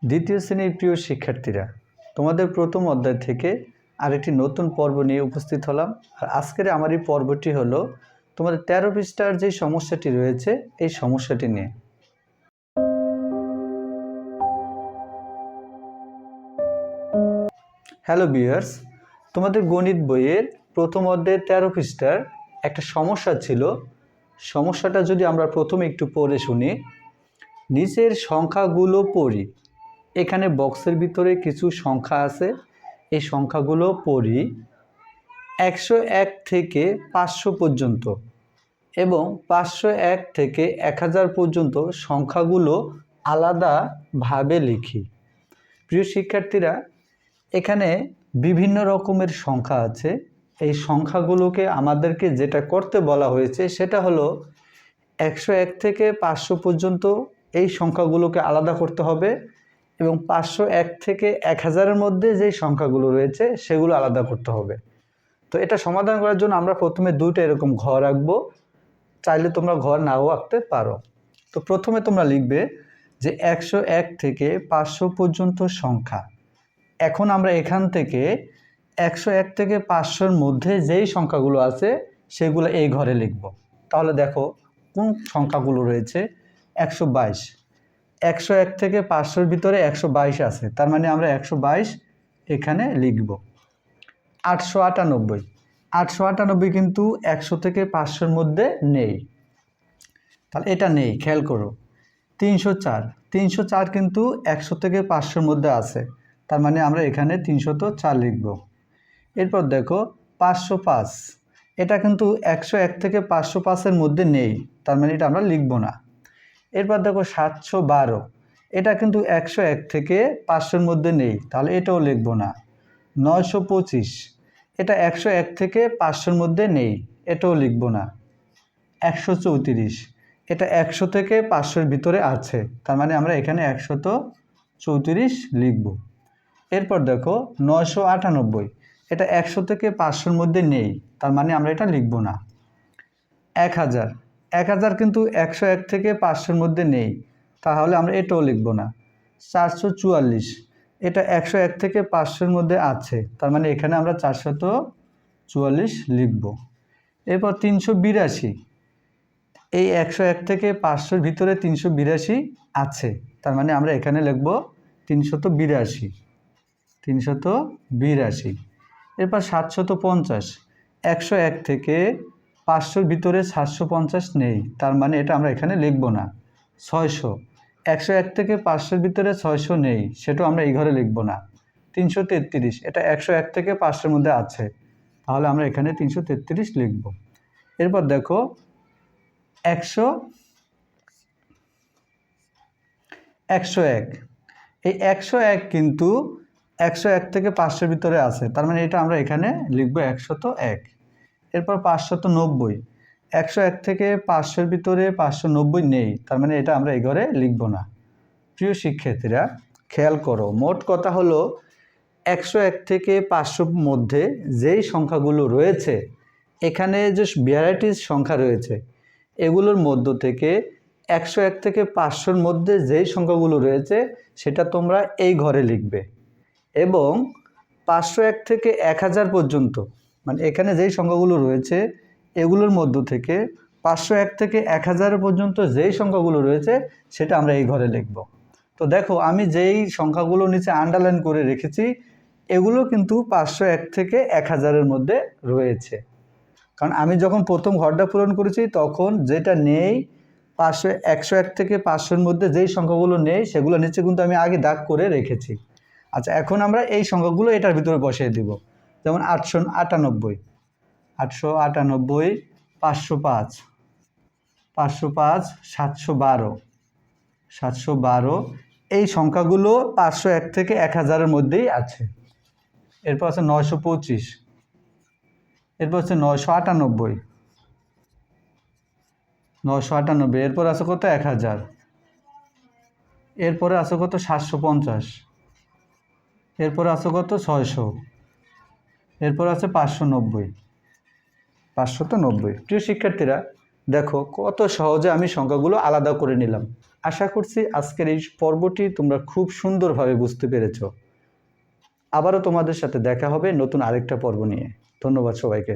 দ্বিতীয় শ্রেণীর প্রিয় শিক্ষার্থীরা, তোমাদের প্রথম অধ্যায় থেকে আরেকটি নতুন পর্ব নিয়ে উপস্থিত হলাম। আর আজকের আমার এই পর্বটি হলো তোমাদের 13 পৃষ্ঠার যে সমস্যাটি রয়েছে এই সমস্যাটি নিয়ে। হ্যালো ভিউয়ার্স, তোমাদের গণিত বইয়ের প্রথম অধ্যায়ের 13 পৃষ্ঠার একটা সমস্যা ছিল। সমস্যাটা যদি আমরা প্রথমে একটু পড়ে শুনি। নিচের সংখ্যাগুলো পড়ি। এখানে বক্সের ভিতরে কিছু সংখ্যা আছে, এই সংখ্যাগুলো পড়ি 101 থেকে 500 পর্যন্ত এবং 501 থেকে 1000 পর্যন্ত সংখ্যাগুলো আলাদাভাবে লিখি। প্রিয় শিক্ষার্থীরা, এখানে বিভিন্ন রকমের সংখ্যা আছে। এই সংখ্যাগুলোকে আমাদেরকে যেটা করতে বলা হয়েছে সেটা হলো 101 থেকে 500 পর্যন্ত এই সংখ্যাগুলোকে আলাদা করতে হবে এবং 501 থেকে 1000-এর মধ্যে যেই সংখ্যাগুলো রয়েছে সেগুলো আলাদা করতে হবে। তো এটা সমাধান করার জন্য আমরা প্রথমে দুটো এরকম ঘর আঁকবো। চাইলে তোমরা ঘর নাও আঁকতে পারো। তো প্রথমে তোমরা লিখবে যে 101 থেকে 500 পর্যন্ত সংখ্যা। এখন আমরা এখান থেকে 101 থেকে 500-এর মধ্যে যেই সংখ্যাগুলো আছে সেগুলো এই ঘরে লিখব। তাহলে দেখো কোন সংখ্যাগুলো রয়েছে। 122, 101 থেকে 500-এর ভিতরে 122 আছে, তার মানে আমরা 122 এখানে লিখব। 898, 898 কিন্তু 100 থেকে 500-এর মধ্যে নেই, তাহলে এটা নেই, খেয়াল করো। 304, 304 কিন্তু 100 থেকে 500-এর মধ্যে আছে, তার মানে আমরা এখানে 304 লিখব। এরপর দেখো 505, এটা কিন্তু 101 থেকে 505-এর মধ্যে নেই, তার মানে এটা আমরা লিখব না। এরপর দেখো 712, এটা কিন্তু 101 থেকে 500-এর মধ্যে নেই, তাহলে এটাও লিখব না। 925, এটা 101 থেকে 500-এর মধ্যে নেই, এটাও লিখব না। 134, এটা 100 থেকে 500-এর ভিতরে আছে, তার মানে আমরা এখানে 134 লিখব। এরপর দেখো 998, এটা 100 থেকে 500-এর মধ্যে নেই, তার মানে আমরা এটা লিখব না। 1000, 1000 কিন্তু 101 থেকে 500-এর মধ্যে নেই, তাহলে আমরা এটাও লিখব না। 444, এটা 101 থেকে 500-এর মধ্যে আছে, তার মানে এখানে আমরা 444 লিখব। এরপর 382, এই 101 থেকে 500-এর ভিতরে 382 আছে, তার মানে আমরা এখানে লিখব 382, 382। এরপর 750, 101 থেকে 500-এর ভিতরে 750 নেই, তার মানে এটা আমরা এখানে লিখব না। 600, 101 থেকে 500-এর ভিতরে 600 নেই, সেটাও আমরা এই ঘরে লিখব না। 333, এটা 101 থেকে 500-এর মধ্যে আছে, তাহলে আমরা এখানে 333 লিখব। এরপর দেখো 101, এই 101 কিন্তু 101 থেকে 500-এর ভিতরে আছে, তার মানে এটা আমরা এখানে লিখব 101। এরপর 590, 101 থেকে 500-এর ভিতরে 590 নেই, তার মানে এটা আমরা এই ঘরে লিখব না। প্রিয় শিক্ষার্থীরা, খেয়াল করো, মোট কথা হলো 101 থেকে 500-এর মধ্যে যেই সংখ্যাগুলো রয়েছে, এখানে যে ভ্যারাইটিস সংখ্যা রয়েছে এগুলোর মধ্য থেকে 101 থেকে 500-এর মধ্যে যেই সংখ্যাগুলো রয়েছে সেটা তোমরা এই ঘরে লিখবে এবং 501 থেকে 1000 পর্যন্ত, মানে এখানে যেই সংখ্যাগুলো রয়েছে এগুলোর মধ্য থেকে 501 থেকে 1000 পর্যন্ত যেই সংখ্যাগুলো রয়েছে সেটা আমরা এই ঘরে লিখব। তো দেখো আমি যেই সংখ্যাগুলো নিচে আন্ডারলাইন করে রেখেছি এগুলো কিন্তু 501 থেকে 1000-এর মধ্যে রয়েছে, কারণ আমি যখন প্রথম ঘরটা পূরণ করেছি তখন যেটা নেই 101 থেকে 500-এর মধ্যে যেই সংখ্যাগুলো নেই সেগুলো নিচে কিন্তু আমি আগে দাগ করে রেখেছি। আচ্ছা, এখন আমরা এই সংখ্যাগুলো এটার ভিতরে বসিয়ে দিব। যেমন 898, 898, 505, 505, 712, 712, এই সংখ্যাগুলো 501 থেকে 1000-এর মধ্যেই আছে। এরপর আছে 925, এরপর হচ্ছে 998, 998, এরপর আছে কত 1000, এরপরে আছে কত 750, এরপরে আছে কত 600, এরপর আছে 590, 590। প্রিয় শিক্ষার্থীরা, দেখো কত সহজে আমি সংখ্যাগুলো আলাদা করে নিলাম। আশা করছি আজকের এই পর্বটি তোমরা খুব সুন্দরভাবে বুঝতে পেরেছো। আবারও তোমাদের সাথে দেখা হবে নতুন আরেকটা পর্ব নিয়ে। ধন্যবাদ সবাইকে।